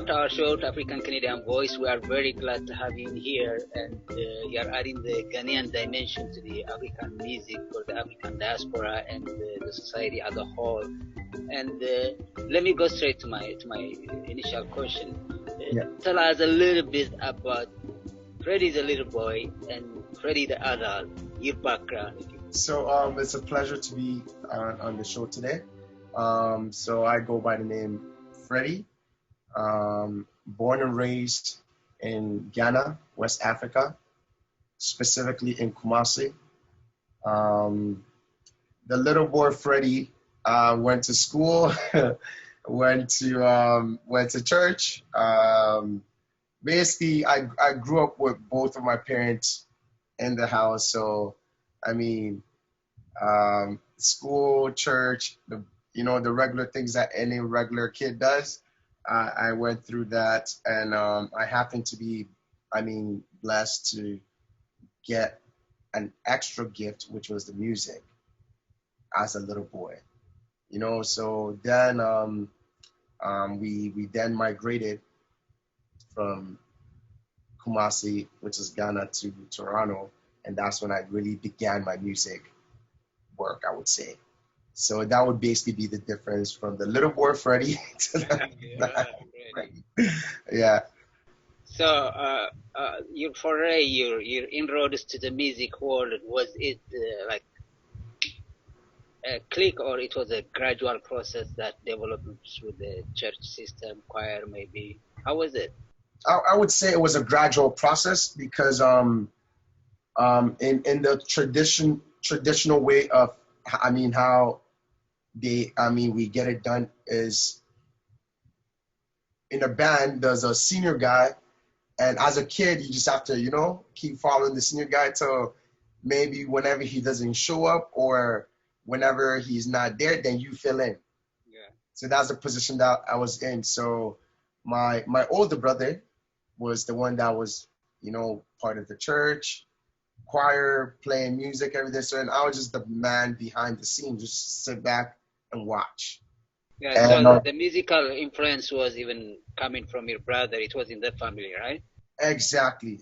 welcome to our show, to African Canadian Voice. We are very glad to have you in here, and you are adding the Ghanaian dimension to the African music for the African diaspora and the society as a whole. And let me go straight to my initial question. Tell us a little bit about Freddy the little boy and Freddy the adult, your background. So it's a pleasure to be on the show today. So I go by the name Freddy, born and raised in Ghana, West Africa, specifically in Kumasi. The little boy Freddy went to school, went to church. Basically, I grew up with both of my parents in the house. So, I mean, school, church, the regular things that any regular kid does. I went through that, and I happened to be, blessed to get an extra gift, which was the music, as a little boy. So then we then migrated from Kumasi, which is Ghana, to Toronto, and that's when I really began my music work, I would say. So that would basically be the difference from the little boy Freddy to the Freddy. Yeah. So your foray, your inroads to the music world, was it like a click, or it was a gradual process that developed through the church system, choir maybe? How was it? I would say it was a gradual process because in the traditional way of how we get it done is in a band there's a senior guy, and as a kid you just have to keep following the senior guy till maybe whenever he doesn't show up or whenever he's not there, then you fill in. Yeah. So that's the position that I was in. So my older brother was the one that was part of the church choir, playing music, everything. So, and I was just the man behind the scenes, just sit back and watch. Yeah, so the musical influence was even coming from your brother. It was in the family, right? Exactly.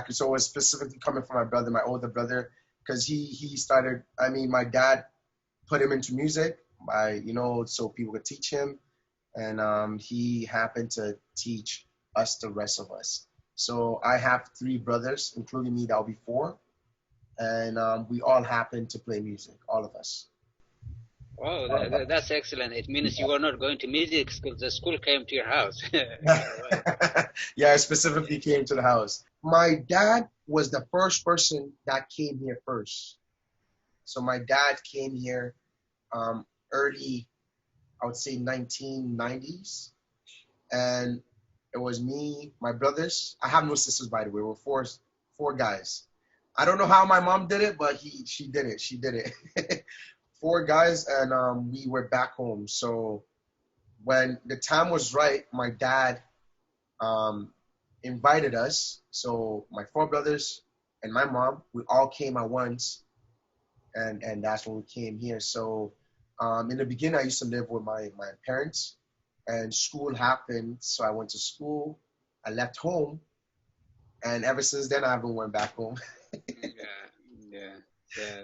So it was specifically coming from my brother, my older brother, because he started, my dad put him into music so people could teach him. And he happened to teach us, the rest of us. So I have 3 brothers, including me, that'll be 4. And we all happen to play music, all of us. Oh, that's excellent. It means you were not going to music school. The school came to your house. Yeah, I specifically came to the house. My dad was the first person that came here first. So my dad came here early, I would say 1990s. And it was me, my brothers. I have no sisters, by the way. We're four guys. I don't know how my mom did it, but she did it. She did it. 4 guys, and we were back home. So when the time was right, my dad invited us. So my 4 brothers and my mom, we all came at once, and that's when we came here. So in the beginning, I used to live with my parents, and school happened. So I went to school. I left home, and ever since then, I haven't went back home. Yeah,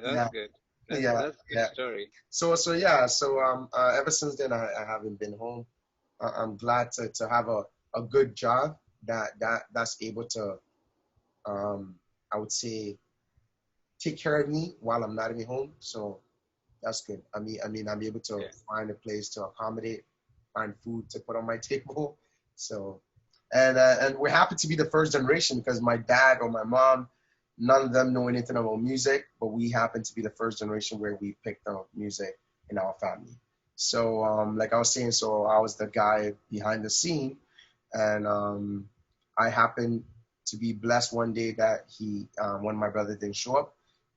that's good. That's a good story. So ever since then, I haven't been home. I'm glad to have a good job that's able to, I would say, take care of me while I'm not in home. So that's good. I'm able to find a place to accommodate, find food to put on my table. So, and we're happy to be the first generation because my dad or my mom, none of them know anything about music, but we happen to be the first generation where we picked up music in our family. So, like I was saying, so I was the guy behind the scene, and I happened to be blessed one day that when my brother didn't show up,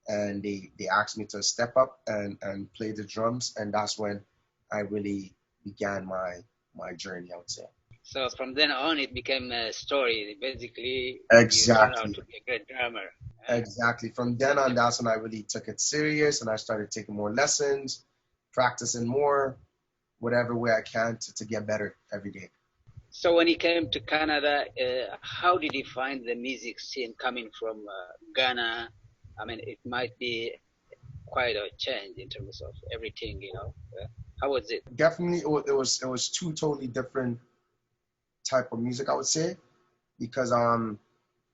and they asked me to step up and play the drums, and that's when I really began my journey, I would say. So from then on, it became a story. Basically, exactly. You turned out to be a great drummer. Exactly. From then on, that's when I really took it serious, and I started taking more lessons, practicing more, whatever way I can to get better every day. So when he came to Canada, how did he find the music scene coming from Ghana? I mean, it might be quite a change in terms of everything, you know. How was it? Definitely, it was two totally different type of music, I would say, because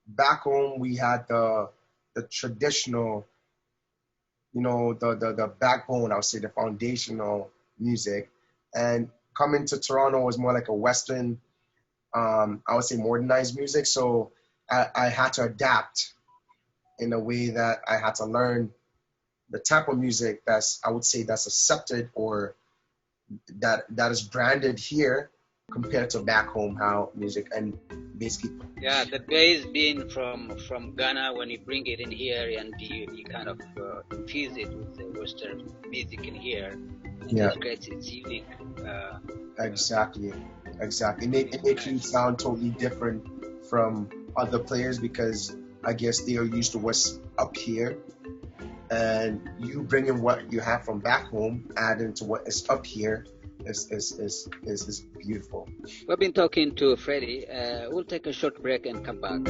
back home we had the traditional, the backbone, I would say, the foundational music, and coming to Toronto was more like a Western, I would say, modernized music. So I had to adapt in a way that I had to learn the type of music that's, I would say, that's accepted, or that is branded here compared to back home, how music and basically. Yeah, the bass being from Ghana, when you bring it in here and you kind of infuse it with the Western music in here, and Yeah, it creates its unique. exactly, exactly. It makes you sound totally different from other players because I guess they are used to what's up here, and you bring in what you have from back home, add into what is up here, is beautiful. We've been talking to Freddy. We'll take a short break and come back.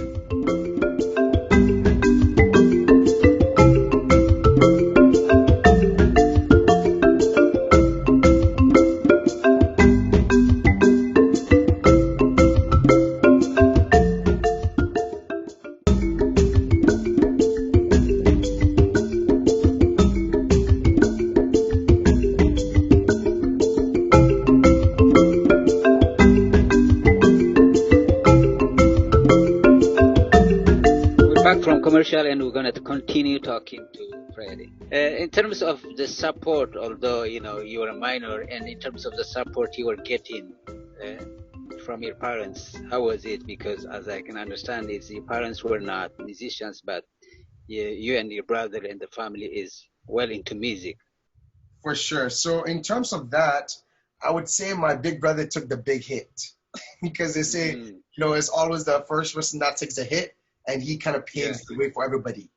Back from commercial, and we're going to continue talking to Freddy. In terms of the support, although you were a minor, and in terms of the support you were getting from your parents, how was it? Because as I can understand, is your parents were not musicians, but you and your brother and the family is well into music. For sure. So in terms of that, I would say my big brother took the big hit because they say, it's always the first person that takes a hit, and he kind of paves the way for everybody.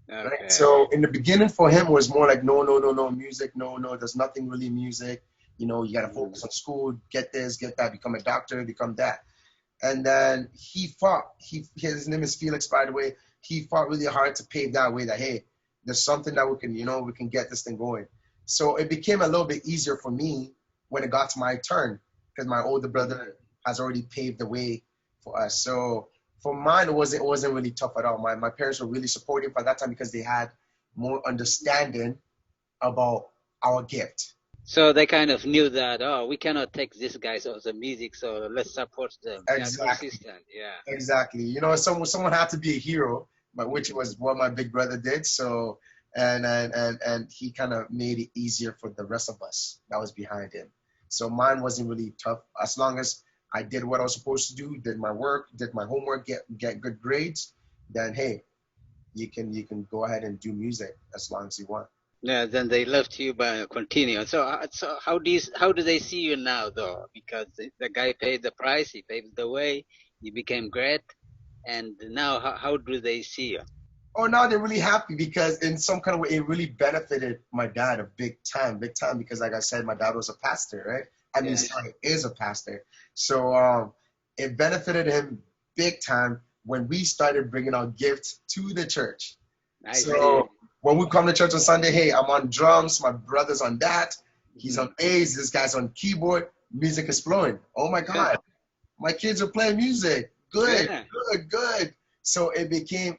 Okay. Right? So in the beginning for him was more like, no, no, no, no, music, no, no, there's nothing really music. You got to focus on school, get this, get that, become a doctor, become that. And then he fought. His name is Felix, by the way. He fought really hard to pave that way that, hey, there's something that we can get this thing going. So it became a little bit easier for me when it got to my turn because my older brother has already paved the way for us. So for mine, it wasn't really tough at all. My parents were really supportive at that time because they had more understanding about our gift. So they kind of knew that, we cannot take these guys off the music, so let's support them. Exactly. Yeah, consistent. Yeah. Exactly. Someone had to be a hero, but which was what my big brother did. So and he kind of made it easier for the rest of us that was behind him. So mine wasn't really tough as long as I did what I was supposed to do, did my work, did my homework, get good grades. Then hey, you can go ahead and do music as long as you want. Yeah, then they left you but continue. So how do they see you now though? Because the guy paid the price, he paved the way, you became great, and now how do they see you? Oh, now they're really happy because in some kind of way it really benefited my dad a big time because like I said, my dad was a pastor, right? I mean, sorry, is a pastor. So it benefited him big time when we started bringing our gifts to the church. So when we come to church on Sunday, hey, I'm on drums, my brother's on that, he's on bass, this guy's on keyboard, music is flowing. Oh my God, my kids are playing music. Good, good, good. So he became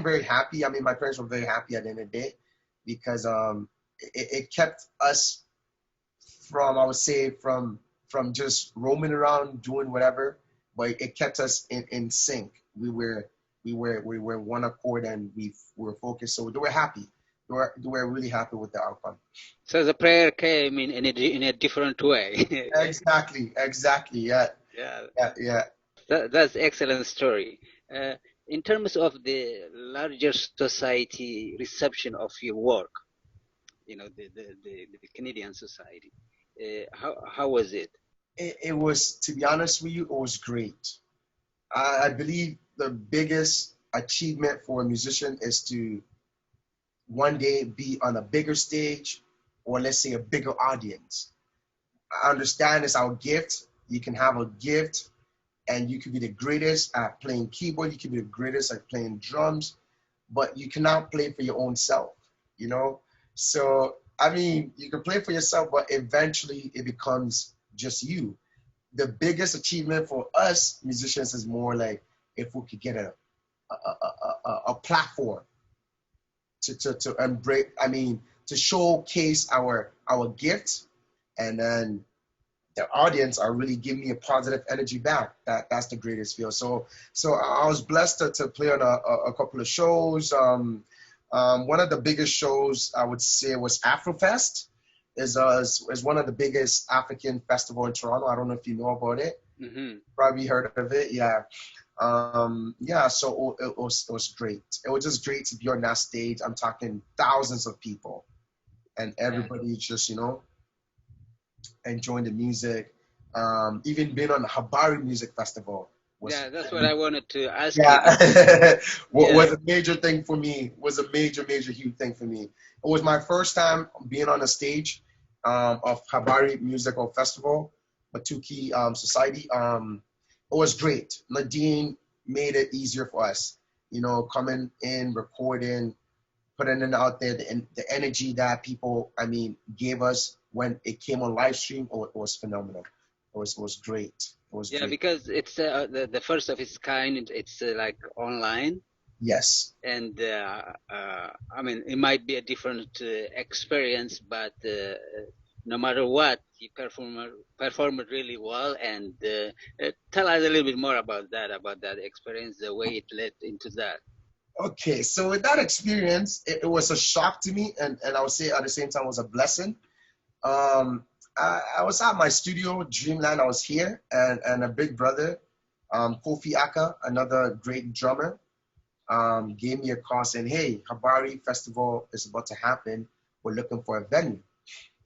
very happy. I mean, my parents were very happy at the end of the day because it kept us from, I would say, from just roaming around doing whatever, but it kept us in sync. We were one accord, and we were focused. So they were happy. They were really happy with the outcome. So the prayer came in a different way. Exactly. Yeah. Yeah. That's excellent story. In terms of the larger society reception of your work, the Canadian society, how was it? It was, to be honest with you, it was great. I believe the biggest achievement for a musician is to one day be on a bigger stage, or let's say a bigger audience. I understand it's our gift. You can have a gift and you can be the greatest at playing keyboard. You can be the greatest at playing drums, but you cannot play for your own self, you know? So, I mean, you can play for yourself, but eventually it becomes just you. The biggest achievement for us musicians is more like if we could get a platform to embrace, I mean, to showcase our gifts, and then the audience are really giving me a positive energy back. That's the greatest feel. So I was blessed to play on a couple of shows. One of the biggest shows I would say was Afrofest. Is one of the biggest African festival in Toronto. I don't know if you know about it. Mm-hmm. Probably heard of it. Yeah. Yeah, so it was great. It was just great to be on that stage. I'm talking thousands of people, and Yeah. everybody just, you know, enjoying the music. Even being on the Habari Music Festival was, Yeah, that's what I wanted to ask you because yeah, yeah. was a major thing for me. Was a major huge thing for me. It was my first time being on a stage of Habari Musical Festival, Matuki Society. It was great. Nadine made it easier for us. You know, coming in, recording, putting it out there, the energy that people, I mean, gave us when it came on live stream, it was phenomenal. It was great. It was Yeah, great. because it's the first of its kind. It's like online, Yes. and I mean, it might be a different experience, but no matter what, you perform it really well. And tell us a little bit more about that experience, the way it led into that. Okay, so with that experience, it was a shock to me, and I would say at the same time it was a blessing. Um, I was at my studio, Dreamland. I was here, and a big brother, Kofi Aka, another great drummer, gave me a call saying, "Hey, Habari Festival is about to happen. We're looking for a venue.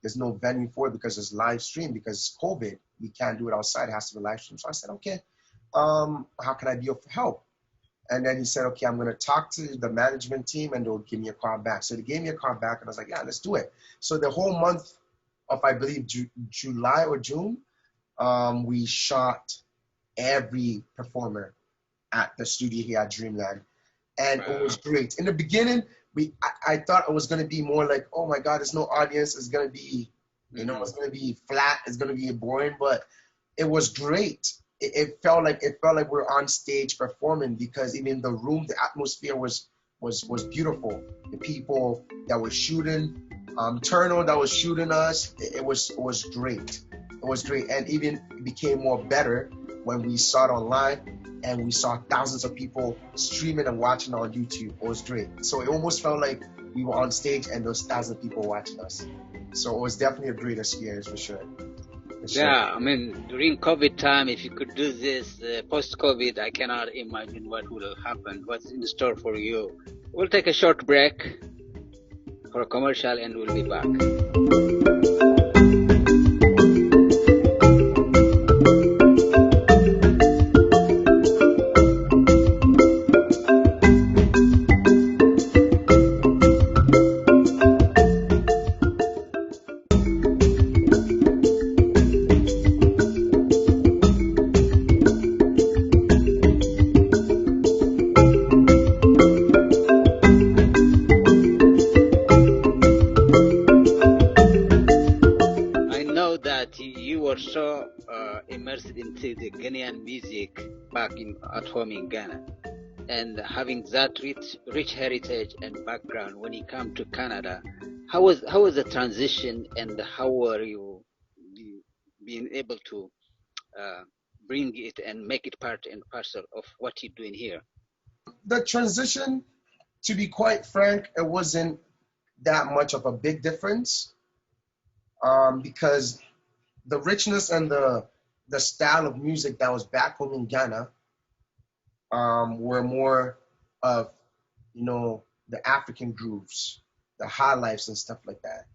There's no venue for it because it's live stream because it's COVID. We can't do it outside. It has to be live stream." So I said, "Okay, how can I be of help?" And then he said, "Okay, I'm going to talk to the management team and they'll give me a call back." So they gave me a call back and I was like, "Yeah, let's do it." So the whole month of, I believe, July or June, we shot every performer at the studio here at Dreamland. And it Wow. was great. In the beginning, I thought it was going to be more like, oh my God, there's no audience. It's going to be, you know, Mm-hmm. it's going to be flat. It's going to be boring. But it was great. It felt like we're on stage performing because even the room, the atmosphere was beautiful. The people that were shooting, Turno that was shooting us, it was great. It was great, and even it became more better when we saw it online and we saw thousands of people streaming and watching on YouTube. It was great. So it almost felt like we were on stage and those thousands of people watching us. So it was definitely a great experience for sure. For sure. Yeah, I mean, during COVID time, if you could do this post-COVID, I cannot imagine what will happen, what's in store for you. We'll take a short break for a commercial and we'll be back. I know that you were so immersed into the Ghanaian music back at home in Ghana, and having that rich heritage and background when you come to Canada, how was the transition, and how were you being able to uh, bring it and make it part and parcel of what you're doing here? The transition, to be quite frank, it wasn't that much of a big difference because the richness and the style of music that was back home in Ghana were more of, you know, the African grooves, the high lifes and stuff like that,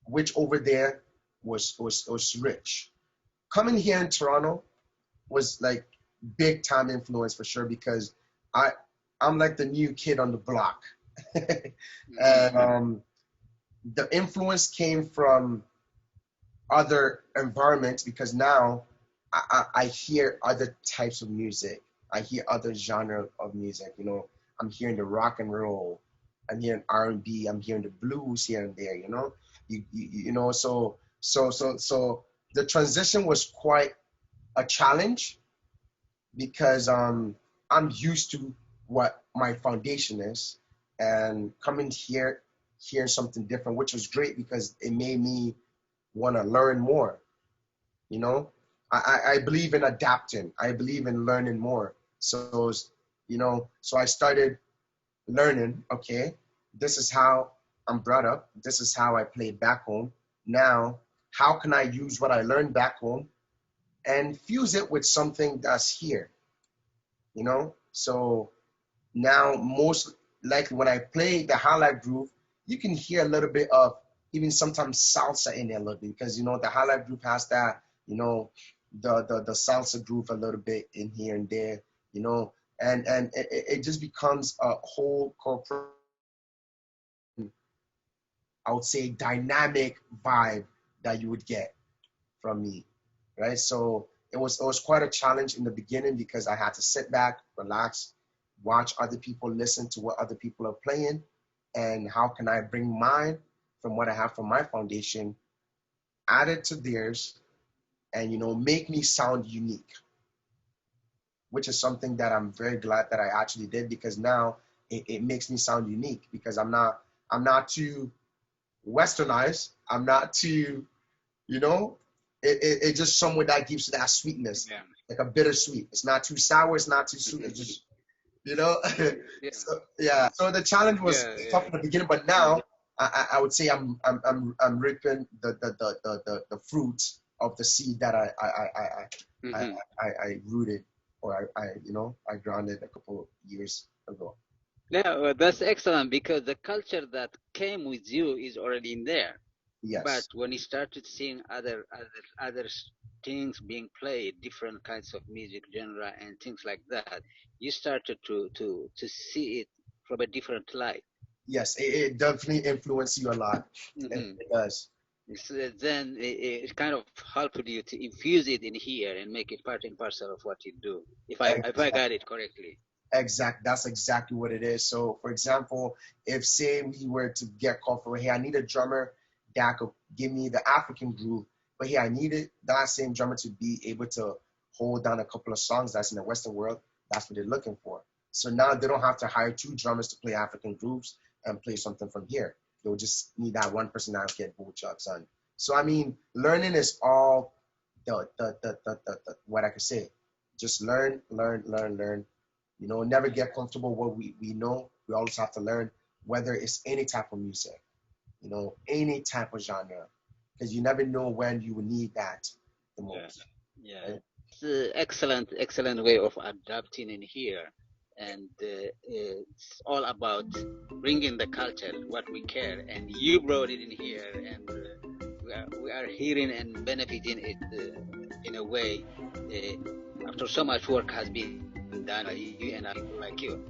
which over there was rich. Coming here in Toronto was like big time influence for sure because I I'm like the new kid on the block. Mm-hmm. And the influence came from other environments because now I hear other types of music. I hear other genre of music. You know, I'm hearing the rock and roll. I'm hearing R&B. I'm hearing the blues here and there. You know, you know. So the transition was quite a challenge because I'm used to what my foundation is, and coming here, hearing something different, which was great because it made me want to learn more. You know, I believe in adapting. I believe in learning more. So, you know, so I started learning. Okay, this is how I'm brought up. This is how I played back home. Now, how can I use what I learned back home and fuse it with something that's here? You know, so now most likely when I play the highlight groove, you can hear a little bit of even sometimes salsa in there a little bit because you know the highlight groove has that, you know, the salsa groove a little bit in here and there, you know, and it just becomes a whole corporate, I would say, dynamic vibe that you would get from me, right? So it was quite a challenge in the beginning because I had to sit back, relax, watch other people, listen to what other people are playing, and how can I bring mine from what I have from my foundation, add it to theirs, and you know make me sound unique, which is something that I'm very glad that I actually did because now it makes me sound unique because I'm not too westernized, I'm not too, you know, it's just somewhere that gives you that sweetness, Yeah. like a bittersweet. It's not too sour, it's not too sweet. It's just, you know. Yeah. So yeah. So the challenge was Yeah. tough Yeah. in the beginning, but now I would say I'm reaping the fruits of the seed that I, Mm-hmm. I rooted or I you know I grounded a couple of years ago. Yeah, that's excellent because the culture that came with you is already in there. But Yes. when you started seeing other things being played, different kinds of music genre and things like that, you started to see it from a different light. Yes. It definitely influenced you a lot. Hmm. It does. So then it kind of helped you to infuse it in here and make it part and parcel of what you do. If I got it correctly. Exact. That's exactly what it is. So, for example, if say we were to get called for, hey, I need a drummer that could give me the African groove, but hey, I needed that same drummer to be able to hold down a couple of songs that's in the Western world. That's what they're looking for. So now they don't have to hire two drummers to play African grooves and play something from here. They'll just need that one person that get both jobs done. So I mean, learning is all the what I could say. Just learn, learn, learn, learn, you know, never get comfortable what we know. We always have to learn, whether it's any type of music, you know, any type of genre, because you never know when you will need that the Yeah. most. Yeah. Right? It's excellent way of adapting in here, and it's all about bringing the culture, what we care, and you brought it in here, and we are hearing and benefiting it in a way after so much work has been done by you and people like you.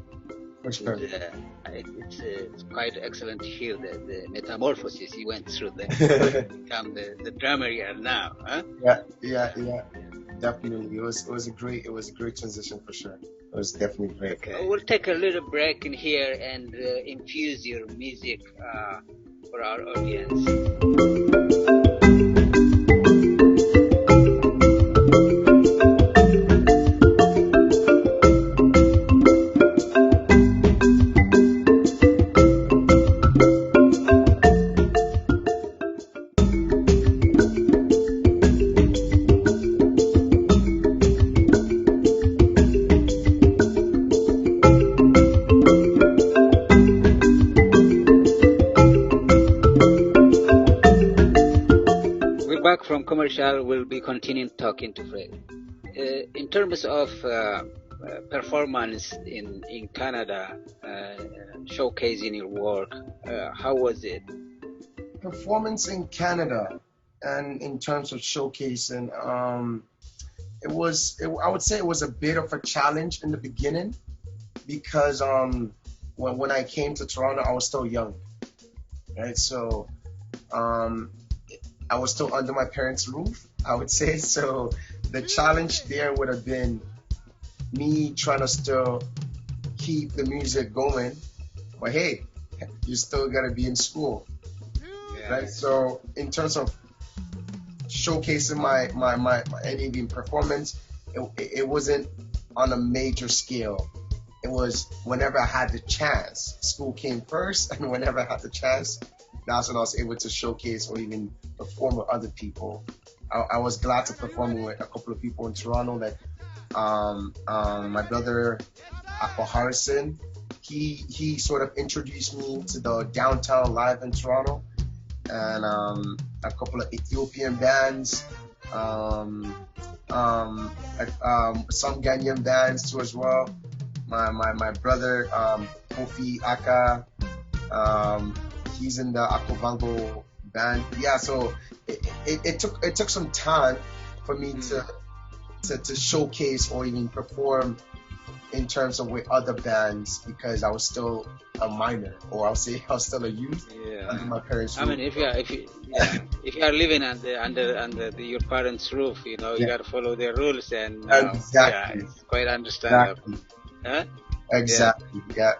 For It was, sure. it's quite excellent to hear the metamorphosis you went through there to become the drummer you are now, huh? Yeah, yeah, yeah. Definitely. It was a great transition for sure. It was definitely great. Okay. We'll take a little break in here and infuse your music for our audience. We're back from commercial. We'll be continuing talking to Fred. In terms of performance in Canada, showcasing your work, how was it? Performance in Canada, and in terms of showcasing, I would say it was a bit of a challenge in the beginning because when I came to Toronto, I was still young, right? So um, I was still under my parents' roof, I would say. So the challenge there would have been me trying to still keep the music going, but hey, you still gotta be in school, right? So in terms of showcasing my and even performance, it wasn't on a major scale. It was whenever I had the chance. School came first, and whenever I had the chance, that's when I was able to showcase or even perform with other people. I was glad to perform with a couple of people in Toronto, like my brother Akpo Harrison. He sort of introduced me to the downtown live in Toronto, and a couple of Ethiopian bands, some Ghanaian bands too as well. My brother Kofi Aka, he's in the Akovango band. Yeah, so it took some time for me to showcase or even perform in terms of with other bands, because I was still a minor, or I'll say I was still a youth under my parents' roof. I mean, if you are living under your parents' roof, you got to follow their rules, and exactly. it's quite understandable. Exactly. Huh? Exactly. Yeah.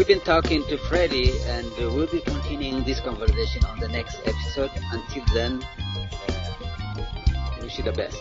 Been talking to Freddy, and we'll be continuing this conversation on the next episode. Until then, wish you the best.